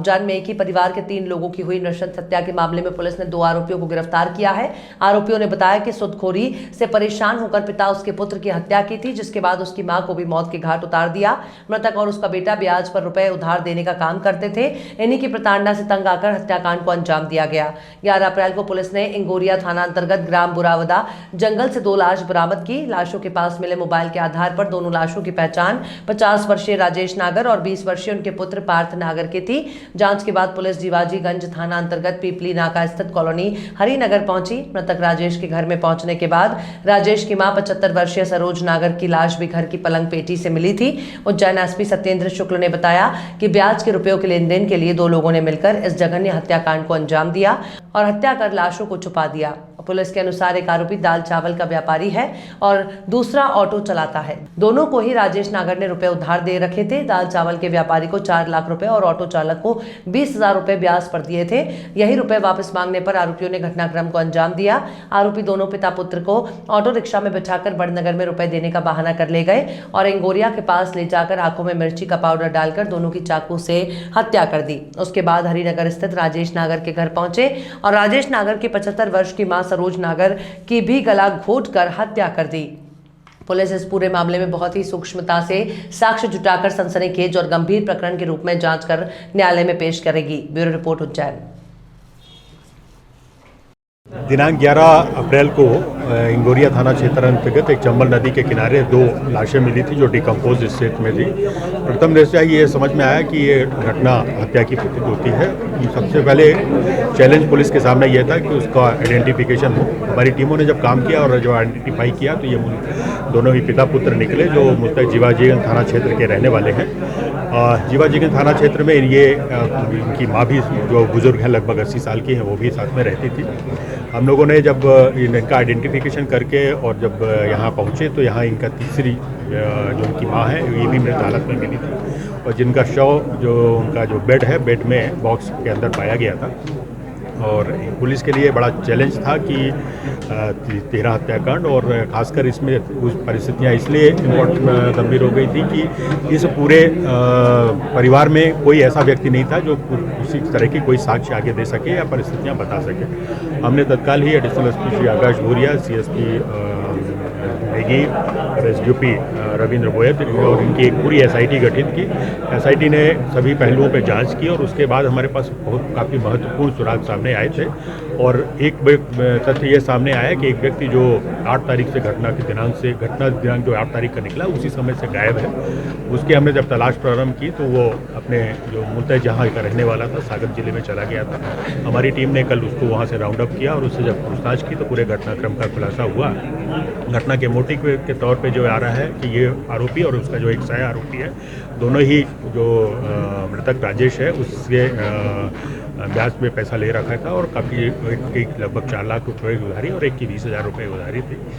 उज्जैन में एक ही परिवार के 3 लोगों की हुई नृशंस हत्या के मामले में पुलिस ने 2 आरोपियों को गिरफ्तार किया है। आरोपियों ने बताया कि सुदखोरी से परेशान होकर पिता उसके पुत्र की हत्या की थी, जिसके बाद उसकी मां को भी मौत के घाट उतार दिया। मृतक और उसका बेटा ब्याज पर रुपए उधार देने का काम करते थे। इन्हीं की प्रताड़ना से तंग आकर हत्याकांड को अंजाम दिया गया। 11 अप्रैल को पुलिस ने इंगोरिया थाना अंतर्गत ग्राम बुरावदा जंगल से 2 लाश बरामद की। लाशों के पास मिले मोबाइल के आधार पर दोनों लाशों की पहचान 50 वर्षीय राजेश नागर और 20 वर्षीय उनके पुत्र पार्थ नागर की थी। जांच के बाद पुलिस जीवाजीगंज थाना अंतर्गत पीपली नाका स्थित कॉलोनी हरिनगर पहुंची। मृतक राजेश के घर में पहुंचने के बाद राजेश की मां 75 वर्षीय सरोज नागर की लाश भी घर की पलंग पेटी से मिली थी। उज्जैन एसपी सत्येंद्र शुक्ल ने बताया कि ब्याज के रुपयों के लेन देन के लिए 2 लोगों ने मिलकर इस जघन्य हत्याकांड को अंजाम दिया और हत्या कर लाशों को छुपा दिया। पुलिस के अनुसार एक आरोपी दाल चावल का व्यापारी है और दूसरा ऑटो चलाता है। दोनों को ही राजेश नागर ने रुपए उधार दे रखे थे। दाल चावल के व्यापारी को 4 लाख रुपए और ऑटो चालक को 20,000 रुपए ब्याज पर दिए थे। यही रुपए वापस मांगने पर आरोपियों ने घटनाक्रम को अंजाम दिया। आरोपी दोनों पिता पुत्र को ऑटो रिक्शा में बिठाकर बड़नगर में रुपए देने का बहाना कर ले गए और इंगोरिया के पास ले जाकर आंखों में मिर्ची का पाउडर डालकर दोनों की चाकू से हत्या कर दी। उसके बाद हरिनगर स्थित राजेश नागर के घर पहुंचे और राजेश नागर की 75 वर्ष की मां सरोज नागर की भी गला घोंटकर हत्या कर दी। पुलिस इस पूरे मामले में बहुत ही सूक्ष्मता से साक्ष्य जुटाकर सनसनीखेज और गंभीर प्रकरण के रूप में जांच कर न्यायालय में पेश करेगी। Bureau report Ujjain. दिनांक 11 अप्रैल को इंगोरिया थाना क्षेत्र अंतर्गत एक चंबल नदी के किनारे 2 लाशें मिली थी जो डिकम्पोज स्टेट में थी। प्रथम दृष्टया ये समझ में आया कि ये घटना हत्या की प्रतीत होती है। सबसे पहले चैलेंज पुलिस के सामने यह था कि उसका आइडेंटिफिकेशन हो। हमारी टीमों ने जब काम किया और जो आइडेंटिफाई किया तो ये दोनों ही पिता पुत्र निकले जो मुस्तक जीवाजीगंज थाना क्षेत्र के रहने वाले हैं। जीवाजीगंज थाना क्षेत्र में ये इनकी माँ भी जो बुजुर्ग है लगभग 80 साल की हैं, वो भी साथ में रहती थी। हम लोगों ने जब इनका आइडेंटिफिकेशन करके और जब यहाँ पहुँचे तो यहाँ इनका तीसरी जो उनकी माँ है ये भी मृत हालत में मिली थी और जिनका शव जो उनका जो बेड है बेड में बॉक्स के अंदर पाया गया था। और पुलिस के लिए बड़ा चैलेंज था कि 13 हत्याकांड और खासकर इसमें कुछ परिस्थितियाँ इसलिए गंभीर हो गई थी कि इस पूरे परिवार में कोई ऐसा व्यक्ति नहीं था जो किसी तरह की कोई साक्ष्य आगे दे सके या परिस्थितियाँ बता सके। हमने तत्काल ही additional SP Shri Akash Bhuria, CSP Negi और एसडीओपी रविंद्र बोयत और इनकी एक पूरी एसआईटी गठित की। एसआईटी ने सभी पहलुओं पर जांच की और उसके बाद हमारे पास काफ़ी महत्वपूर्ण सुराग सामने आए थे और एक तथ्य ये सामने आया कि एक व्यक्ति जो 8 तारीख से घटना दिनांक जो 8 तारीख का निकला उसी समय से गायब है। उसकी हमने जब तलाश प्रारंभ की तो वो अपने जो मूलतः जहाँ का रहने वाला था सागर जिले में चला गया था। हमारी टीम ने कल उसको वहाँ से राउंड अप किया और उससे जब पूछताछ की तो पूरे घटनाक्रम का खुलासा हुआ। घटना के मोटिव के तौर पे जो आ रहा है कि ये आरोपी और उसका जो एक सह आरोपी है दोनों ही जो मृतक राजेश है उससे ब्याज में पैसा ले रखा था और काफ़ी एक लगभग 4 लाख रुपए उधारी और एक की 20,000 रुपये उधारी थी।